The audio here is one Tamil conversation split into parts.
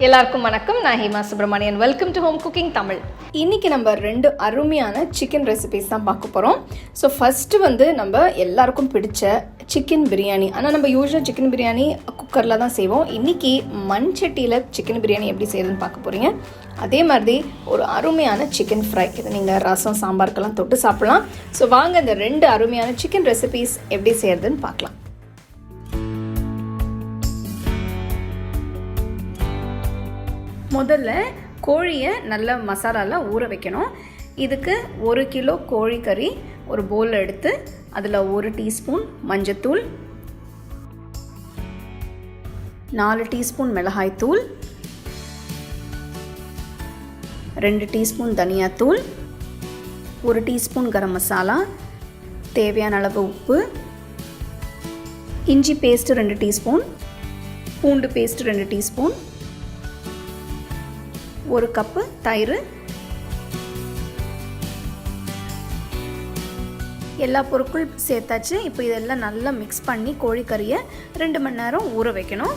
எல்லாருக்கும் வணக்கம். நான் Hema Subramanian. Welcome to home cooking Tamil. இன்றைக்கி நம்ம 2 அருமையான சிக்கன் ரெசிபிஸ் தான் பார்க்க போகிறோம். ஸோ ஃபஸ்ட்டு நம்ம எல்லாருக்கும் பிடிச்ச சிக்கன் பிரியாணி. ஆனால் நம்ம யூஸ்வலாக சிக்கன் பிரியாணி குக்கரில் தான் செய்வோம். இன்றைக்கி மண் சட்டியில் சிக்கன் பிரியாணி எப்படி செய்யுதுன்னு பார்க்க போகிறீங்க. அதே மாதிரி ஒரு அருமையான சிக்கன் ஃப்ரை. இதை நீங்கள் ரசம் சாம்பாருக்கெல்லாம் தொட்டு சாப்பிட்லாம். ஸோ வாங்க இந்த 2 அருமையான சிக்கன் ரெசிபிஸ் எப்படி செய்கிறதுன்னு பார்க்கலாம். முதல்ல கோழியை நல்ல மசாலாவில் ஊற வைக்கணும். இதுக்கு 1 கிலோ கோழிக்கறி ஒரு பவுலில் எடுத்து அதில் 1 டீஸ்பூன் மஞ்சத்தூள், 4 டீஸ்பூன் மிளகாய்த்தூள், 2 டீஸ்பூன் தனியாத்தூள், 1 டீஸ்பூன் கரம் மசாலா, தேவையான அளவு உப்பு, இஞ்சி பேஸ்ட் 2 டீஸ்பூன், பூண்டு பேஸ்ட் 2 டீஸ்பூன், 1 கப்பு தயிர். எல்லா பொருட்கள் சேர்த்தாச்சு. இப்போ இதெல்லாம் நல்லா மிக்ஸ் பண்ணி கோழிக்கறியை 2 மணி நேரம் ஊற வைக்கணும்.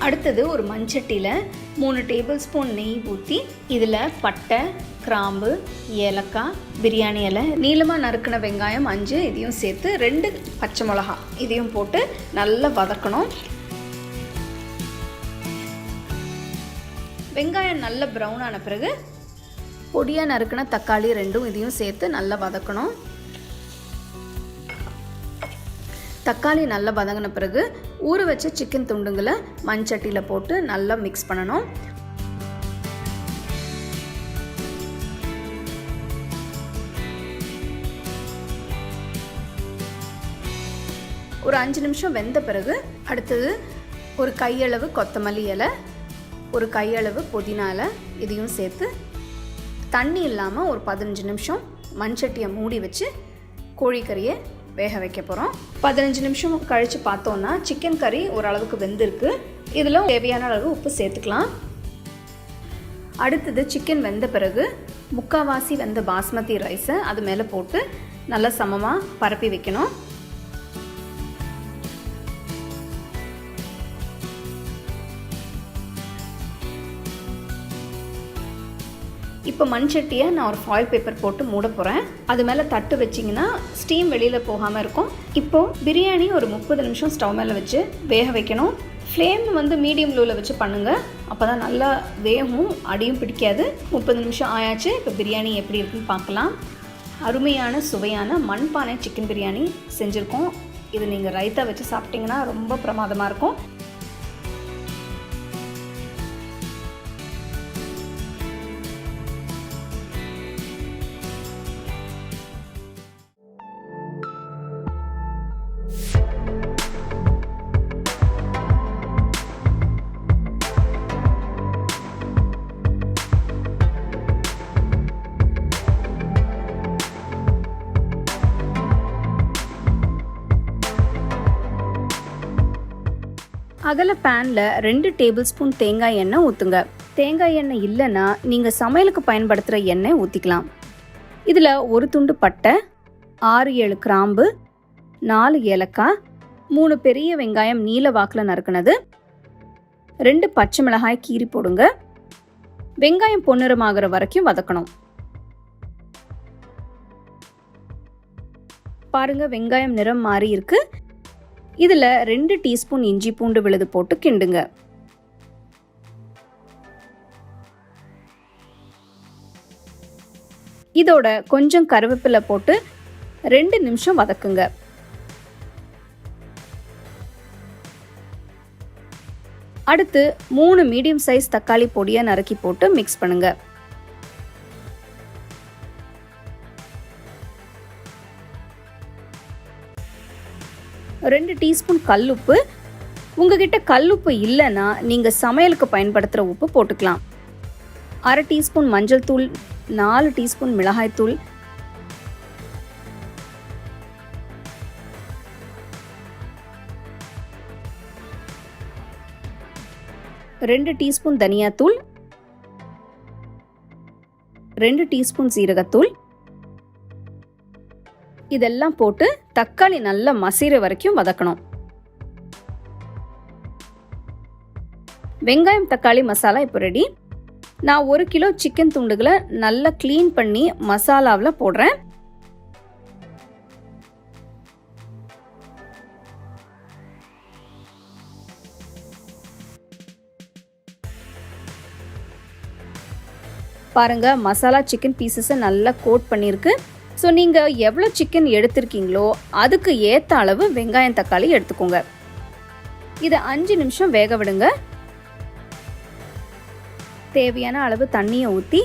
அடுத்தது ஒரு மண்சட்டியில் 3 டேபிள் ஸ்பூன் நெய் ஊற்றி இதில் பட்டை, கிராம்பு, ஏலக்காய், பிரியாணி இலை, நீளமாக நறுக்கின வெங்காயம் 5 இதையும் சேர்த்து 2 பச்சை மிளகா இதையும் போட்டு நல்லா வதக்கணும். வெங்காயம் நல்ல ப்ரௌன் ஆன பிறகு பொடியாக நறுக்கின தக்காளி 2 இதையும் சேர்த்து நல்லா வதக்கணும். தக்காளி நல்லா வதங்கின பிறகு ஊற வச்ச சிக்கன் துண்டுங்களை மண்சட்டியில் போட்டு நல்லா மிக்ஸ் பண்ணணும். ஒரு 5 நிமிஷம் வெந்த பிறகு அடுத்தது ஒரு கையளவு கொத்தமல்லி இலை, ஒரு கையளவு புதினா இலை இதையும் சேர்த்து தண்ணி இல்லாமல் ஒரு 15 நிமிஷம் மண்சட்டியை மூடி வச்சு கோழிக்கறியை வேக வைக்க போகிறோம். 15 நிமிஷம் கழித்து பார்த்தோன்னா சிக்கன் கறி ஓரளவுக்கு வெந்திருக்கு. இதில் தேவையான அளவு உப்பு சேர்த்துக்கலாம். அடுத்தது சிக்கன் வெந்த பிறகு முக்கால்வாசி வெந்த பாஸ்மதி ரைஸை அது மேலே போட்டு நல்லா சமமாக பரப்பி வைக்கணும். இப்போ மண்சட்டியை நான் ஒரு ஃபாயில் பேப்பர் போட்டு மூட போகிறேன். அது மேலே தட்டு வச்சிங்கன்னா ஸ்டீம் வெளியில் போகாமல் இருக்கும். இப்போது பிரியாணி ஒரு 30 நிமிஷம் ஸ்டவ் மேலே வச்சு வேக வைக்கணும். ஃப்ளேம் மீடியம் லோவில் வச்சு பண்ணுங்கள். அப்போ தான் நல்லா வேகும், அடியும் பிடிக்காது. 30 நிமிஷம் ஆயாச்சு. இப்போ பிரியாணி எப்படி இருக்குன்னு பார்க்கலாம். அருமையான சுவையான மண்பானை சிக்கன் பிரியாணி செஞ்சுருக்கோம். இது நீங்கள் ரைத்தா வச்சு சாப்பிட்டிங்கன்னா ரொம்ப பிரமாதமாக இருக்கும். அகல பேனில் 2 டேபிள் ஸ்பூன் தேங்காய் எண்ணெய் ஊற்றுங்க. தேங்காய் எண்ணெய் இல்லைன்னா நீங்கள் சமையலுக்கு பயன்படுத்துகிற எண்ணெய் ஊற்றிக்கலாம். இதில் 1 துண்டு பட்டை, 6-7 கிராம்பு, 4 ஏலக்காய், 3 பெரிய வெங்காயம் நீல வாக்கில் நறுக்குனது, 2 பச்சை மிளகாய் கீறி போடுங்க. வெங்காயம் பொன்னிறமாகிற வரைக்கும் வதக்கணும். பாருங்க, வெங்காயம் நிறம் மாறி இருக்கு. இதில் 2 டீஸ்பூன் இஞ்சி பூண்டு விழுது போட்டு கிண்டுங்க. இதோட கொஞ்சம் கருவேப்பிலை போட்டு 2 நிமிஷம் வதக்குங்க. அடுத்து 3 மீடியம் சைஸ் தக்காளி பொடியை நறுக்கி போட்டு மிக்ஸ் பண்ணுங்க. ரெண்டு டீஸ்பூன் கல்லுப்பு. உங்ககிட்ட கல்லுப்பு இல்லைன்னா நீங்கள் சமையலுக்கு பயன்படுத்துகிற உப்பு போட்டுக்கலாம். 1/2 டீஸ்பூன் மஞ்சள் தூள், 4 டீஸ்பூன் மிளகாய் தூள், 2 டீஸ்பூன் தனியாத்தூள், 2 டீஸ்பூன் சீரகத்தூள். இதெல்லாம் போட்டு தக்காளி நல்லா மசிற வரைக்கும் வதக்கணும். வெங்காயம் தக்காளி மசாலா இப்போ ரெடி. நான் 1 கிலோ சிக்கன் துண்டுகளை நல்லா க்ளீன் பண்ணி மசாலாவில் போடுறேன். பாருங்க, மசாலா சிக்கன் பீசஸை நல்லா கோட் பண்ணியிருக்கு. ஸோ நீங்கள் எவ்வளோ சிக்கன் எடுத்திருக்கீங்களோ அதுக்கு ஏற்ற அளவு வெங்காயம் தக்காளி எடுத்துக்கோங்க. இதை 5 நிமிஷம் வேக விடுங்க. தேவையான அளவு தண்ணியை ஊற்றி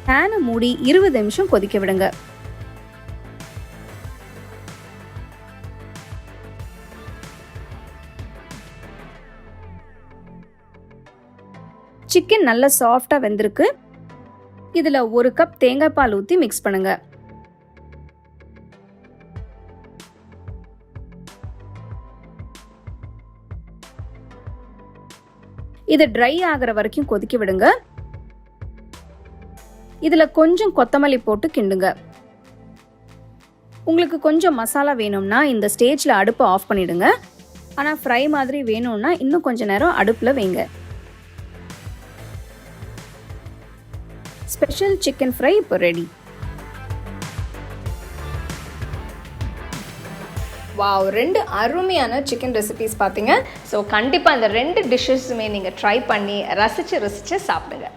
பேனை மூடி 20 நிமிஷம் கொதிக்க விடுங்க. சிக்கன் நல்லா சாஃப்டாக வெந்திருக்கு. இதில் 1 கப் தேங்காய் பால் ஊற்றி மிக்ஸ் பண்ணுங்க. இது ட்ரை ஆகிற வரைக்கும் கொதிக்க விடுங்க. இதில் கொஞ்சம் கொத்தமல்லி போட்டு கிண்டுங்க. உங்களுக்கு கொஞ்சம் மசாலா வேணும்னா இந்த ஸ்டேஜில் அடுப்பை ஆஃப் பண்ணிடுங்க. ஆனால் ஃப்ரை மாதிரி வேணும்னா இன்னும் கொஞ்சம் நேரம் அடுப்பில் வைங்க. ஸ்பெஷல் சிக்கன் ஃப்ரை இப்போ ரெடி. வாவ், 2 அருமையான சிக்கன் ரெசிபீஸ் பார்த்தீங்க. ஸோ கண்டிப்பாக இந்த 2 டிஷ்ஷஸுமே நீங்கள் ட்ரை பண்ணி ரசித்து சாப்பிடுங்க.